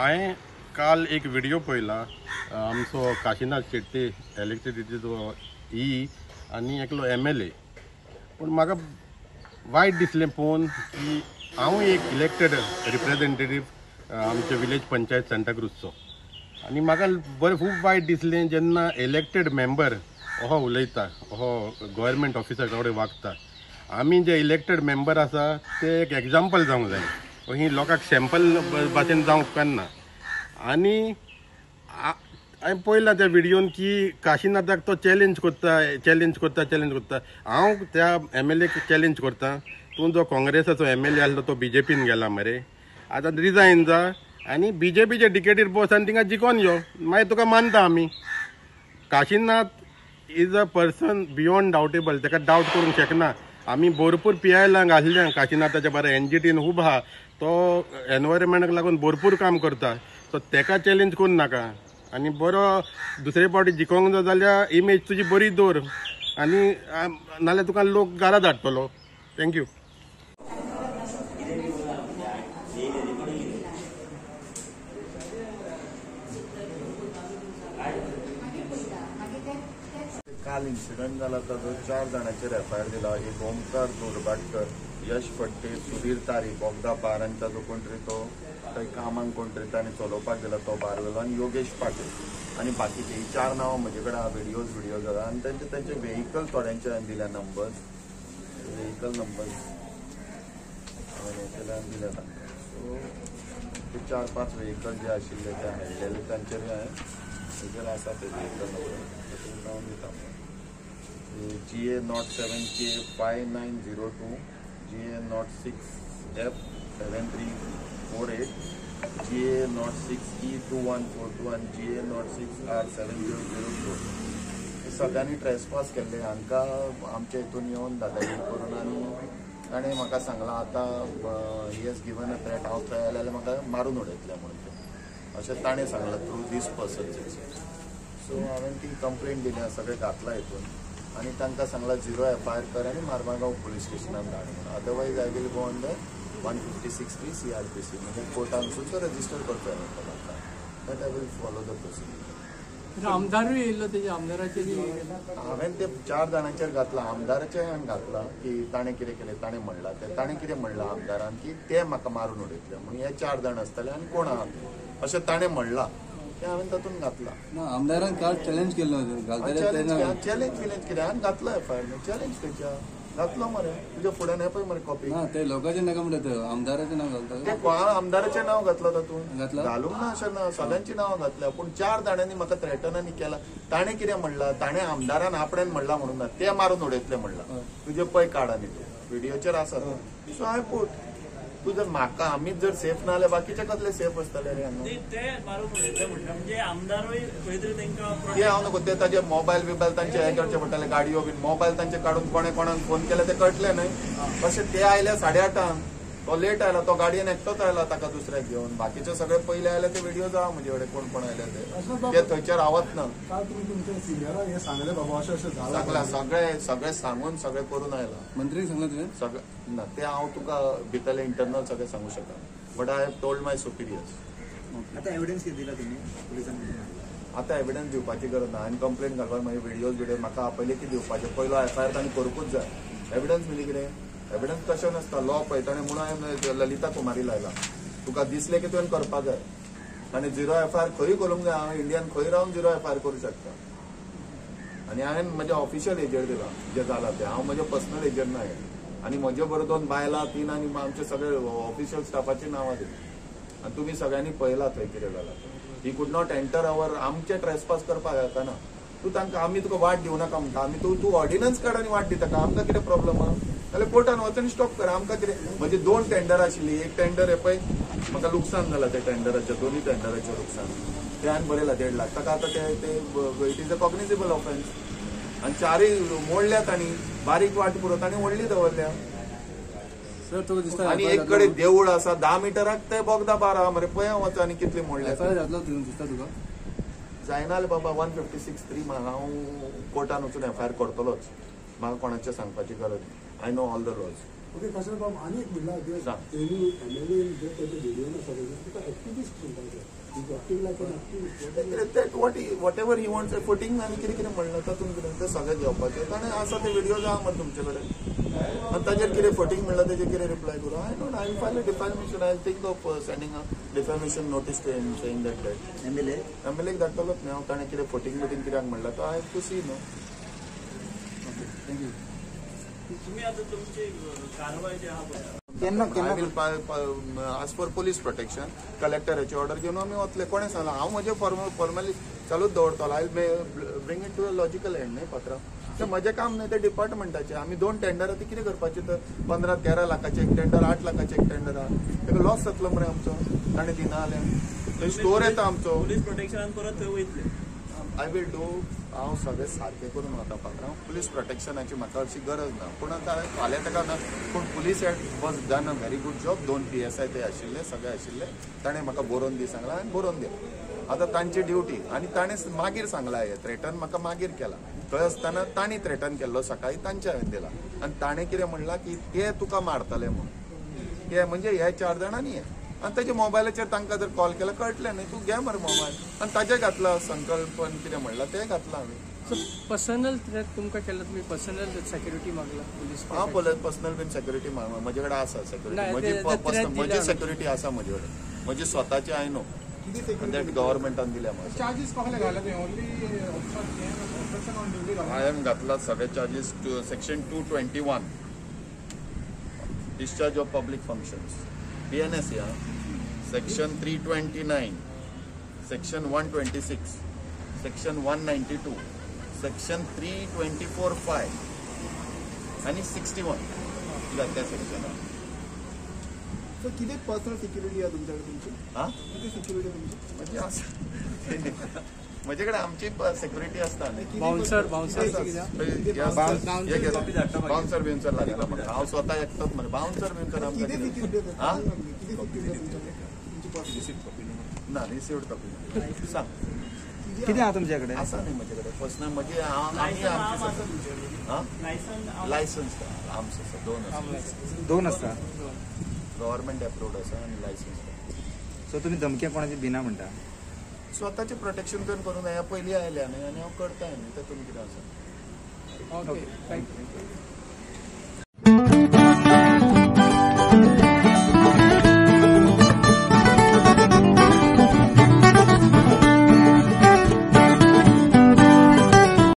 हांवें काल एक व्हिडिओ पळयला आमचो काशीनाथ शेट्टी इलेक्ट्रिसिटीचो आनी एकलो MLA. पूण म्हाका वायट दिसलें पळोवन की हांव एक इलेक्टेड रिप्रेझेंटेटिव्ह आमचे विलेज पंचायत सांताक्रूजचो आनी म्हाका बरें खूब वायट दिसलें जेन्ना इलेक्टेड मेंबर असो उलयता, असो गव्हर्मेंट ऑफिसर कडेन वागता. आमी जे इलेक्टेड मेंबर आसा ते एक एग्जाम्पल जावंक जाय, ही लोकांक सॅम्पल भाशेन जावंक उपकारना. आनी हांवें पळयलां त्या व्हिडिओन की काशीनाथाक तो चॅलेंज करता. हांव त्या MLAक चॅलेंज करता, तूं जो काँग्रेसाचो MLA आसलो तो BJPन गेला मरे, आतां रिजायन जा आनी BJPच्या टिकेटीर बस आनी थिंगा जिखोन यो, मागीर तुका मानता आमी. Kashinath is a person beyond doubtable, ताका डावट करूंक शकना. आमी भरपूर PILांक आसल्या काशीनाथाच्या बरें NGTन खूब आहा, तो एनवायरमेंटाक लागून भरपूर काम करता. सो ताका चॅलेंज करूं नाका आनी बरो दुसरे फावटी जिखोंक जाय जाल्यार इमेज तुजी बरी दवर आनी नाल्यार तुका लोक घरा धाडटलो. थँक्यू. काल इन्सिडंट जाला ताजो 4 जाणांचेर FIR दिला. एक ओमकार जोरबाटकर, यश फडते, सुधीर तारी, बोगदा पार आनी ताजो कोण तरी तो थंय कामांक कोण तरी ताणें चलोवपाक गेला तो भायर गेलो, आनी योगेश पाटील आनी बाकीचे ही 4 नांवां म्हजे कडेन हा व्हिडिओ जाला. आनी तांचे व्हेहिकल थोड्यांचे हांवें दिल्या नंबर्स, व्हेहिकल नंबर्स हांवें दिल्या तांकां. सो ते 4-5 व्हेहिकल जे आशिल्ले ते हाडलेले तांचेर हांवें आसा ते व्हेहिकल नंबर जावन दिता. GA07K5902, GA06F7348, GA06E2142 आणि GA06R7004 हे सगळ्यांनी ट्रेसपास केल्ले. हांकां आमच्या हितून येवन दादागिरी करून आनी ताणें म्हाका सांगलां आतां he has given a threat, हांव थंय आयल्यार म्हाका मारून उडयतले म्हणून अशें ताणें सांगलां थ्रू दीस पर्सन. सो हांवें ती कंप्लेंट दिल्या, सगळें घातला हितून आनी तांकां सांगलां 0 FIR कर आनी मारगांव पुलीस स्टेशनान धाड म्हणून. Otherwise I will go under 156(3) CRPC म्हणजे कोर्टान सुद्दां रजिस्टर करचो म्हाका. That I will follow the procedure. आमदारूय येयल्लो, तेजे आमदाराचे हांवें ते 4 जाणांचेर घातला. आमदाराचें हांवें घातला की ताणें कितें केलें, ताणें म्हणलां तें. ताणें कितें म्हणलां आमदारान की ते म्हाका मारून उडयतले म्हणून. हे 4 जाण आसतले आनी कोण आहा अशें ताणें म्हणलां, ते हांवें तातूंत घातला. आमदारान काल चॅलेंज केल्लो, चॅलेंज कितें हांवें घातलो FIR चॅलेंज तेच्या घातलो मरे. तुज्या फुड्यान हे पळय मरे कॉपी. ते लोकांचें नाका म्हणटा, आमदाराचें नांव घालता. ते आमदाराचें नांव घातलं तातूंत घालूंक ना अशें ना, सगळ्यांची नांवां घातल्या. पूण 4 जाणांनी म्हाका थ्रेटनांनी केला. ताणें कितें म्हणलां, ताणें आमदारान आपणेन म्हणलां म्हणून ना, ते मारून उडयतले म्हणलां. तुजे पळय कार्ड आनी तूं व्हिडिओचेर आसा. सो हांवें पूट तू जर म्हाका आमीच जर सेफ ना जाल्यार बाकीचे कसले सेफ आसतले रे हांगा. ते हांव नको, ते ताजे मोबायल बिबायल तांचे हे करचे पडटले, गाडयो बीन मोबायल तांचे काडून कोणे कोणाक फोन केले ते कळटले न्हय. तशें ते आयले 8:30, तो लेट आयला, तो गाडयेन एकटोच आयला ताका दुसऱ्याक घेवन. बाकीचे सगळे पयले आयले ते व्हिडिओ आहा म्हजे कडेन कोण कोण आयले ते थंयचेर रावत ना. सगळे सांगून सगळे करून आयला. मंत्रीक सांगला तुवें? सगळें ना, ते हांव तुका भितरले इंटरनल सगळें सांगू शकता. बट आय हॅव टोल्ड माय सुपिरियर्स. आतां एविडन्स कितें दिला तुमी पुलिसांनी? आतां एविडन्स दिवपाची गरज ना. हांवें कंप्लेंट घालपाक मागीर व्हिडिओ म्हाका आपयले की दिवपाचे. पयलो FIR तांणी करूंकूच जाय. एविडन्स मिली कितें? एविडन्स तशें नासता. लॉ पळय ताणें म्हणून हांवें ललिता कुमारी लायला. तुका दिसलें की तुवें करपाक जाय. ताणें 0 FIR खंय करूंक जाय. हांव इंडियान खंय रावन 0 FIR करूं शकता. आनी हांवें म्हजे ऑफिशियल एजंट दिला जे जाला ते. हांव म्हजे पर्सनल एजंट ना. आनी म्हजे बरोबर 2 बायलां 3 आनी आमचे सगळे ऑफिशियल स्टाफाची नांवां दिली. आनी तुमी सगळ्यांनी पळयलां थंय कितें जालां. ही कूड नॉट एंटर आमचे ट्रेसपास करपाक येता ना. तूं तांकां आमी तुका वाट दिवं नाका म्हणटा. आमी तूं ऑर्डिनन्स काड आनी वाट दिता का? आमकां कितें प्रॉब्लम आहा जाल्यार कोर्टान वच आनी स्टॉप कर. आमकां कितें? म्हजी 2 टेंडर आशिल्ली. एक टेंडर हे पळय म्हाका लुकसाण जालां त्या टेंडराचें, 2 टेंडराचें लुकसाण. ते हांवें बरयलां 1.5 लाख. ताका आतां ते it is a cognizable offence. आनी 4य मोडल्या तांणी. बारीक वाट पुरो तांणी व्हडली दवरल्या. आनी एक कडेन देवूळ आसा 10 मिटराक ते बोगदा बार आहा मरे. पळय वच आनी कितले मोडल्या. दिसता तुका जायना बाबा. 156(3) हांव कोर्टान वचून FIR करतलोच. म्हाका कोणाचें सांगपाची गरज ना. I know all the laws. Okay कशें बाब आनी एक म्हणला सांग. तेणी एमएलए जे पळय व्हिडिओ आसा तुका एक्टिविस्ट म्हणटा active like an activist whatever he wants footing आनी कितें कितें म्हणलं तातूंत कितें ते सगळें घेवपाचें ताणें आसा ते व्हिडिओज आहा मरे तुमचे कडेन आनी ताजेर कितें फुटींग म्हणलं ताजेर कितें रिप्लाय करूं I don't I file defamation I think of sending a defamation notice to him saying that एमएलएक धाडटलोच न्ही हांव ताणें कितें फुटींग बिटींग कित्याक म्हणलां तो आय हॅव टू सी न्हू थँक्यू. तुम्ही आता तुमची कारवाई जी आहा I will ask for police protection. कलेक्टराची ऑर्डर घेवन आमी वतले कोणें सांगलां हांव म्हजें फॉर्मली चालूच दवरतलो I bring it to a logical end न्ही पात्रांव तें म्हजें काम न्ही तें डिपार्टमेंटाचें आमी 2 टेंडर ती कितें करपाचें तर 15-13 लाखाचें एक टेंडर 8 लाखाचें एक टेंडर आहा तेका लॉस जातलो मरे आमचो ताणें दिना जाल्यार थंय स्टोर येता आमचो पोलीस प्रोटेक्शनान परत थंय वयतले आय वील डू हांव सगळें सारकें करून वता पात्रांव पुलीस प्रोटेक्शनाची म्हाका अशी गरज ना पूण आतां फाल्यां ताका ना पूण police head was done a very good job 2 PSI ते आशिल्ले सगळे आशिल्ले ताणें म्हाका बरोवन दी सांगलां आनी बरोवन दिलें आतां तांची ड्युटी आनी ताणें मागीर सांगलां हें थ्रेटन म्हाका मागीर केलां थंय आसतना तांणी थ्रेटन केल्लो सकाळीं तांच्या हांवें दिला आनी ताणें कितें म्हणलां की ते तुका मारतले म्हणून ते म्हणजे हे 4 जाणांनी हे आनी ताच्या मोबायलाचेर तांकां जर कॉल केला कळटलें न्ही तूं घे मरे मोबायल आनी ताजें घातला संकल्पन कितें म्हणलां तें घातलां हांवें सो पर्सनल थ्रेट तुमकां केला तुम्ही पर्सनल सेक्युरिटी मागला पोलीस हांव पर्सनल बीन सेक्युरिटी म्हजे कडेन आसा सेक्युरिटी नाही, म्हजी ते म्हजी सेक्युरिटी आसा म्हजे कडेन म्हजी स्वताची आय नो दॅट गव्हर्मेंटान दिल्या म्हाका चार्जीस कसले घाले तुवें ओनली ऑन ड्युटी हांवें घातला सगळे charges section 221 discharge of public functions BNS या सेक्शन 329 सेक्शन 126 सेक्शन 192 सेक्शन 324(5) आणि 61 त्या सेक्शन सो कितें पर्सनल सिक्युरिटी आहा तुमच्या कडेन तुमची हा कितें सिक्युरिटी तुमची म्हणजे आसा म्हजे कडेन आमची सिक्युरिटी असता न्ही बाउन्सर बाउन्सर बिन्सर लागला म्हाका हांव स्वता एकटोच मरे बाउन्सर बिन्सर आमकां कितें कितें? सिक्युरिटी हा? कितें सिक्युरिटी तुमची पर्सनल ना रिसिव्ड कॉपी सांग किती आहा तुमच्या कडेन आसा न्ही म्हजे कडेन पर्सनल म्हणजे आमी लायसन्स आर्म्स आसा 2 आसा 2 आसता गव्हर्मेंट अप्रूव्ड आसा आनी लायसन्स सो तुमी धमक्या कोणाची भिना म्हणटा स्वताचें प्रोटेक्शन करून ह्या पयलीं आयल्या न्ही आनी हांव करताय न्ही तातूंत कितें आसा ओके थँक्यू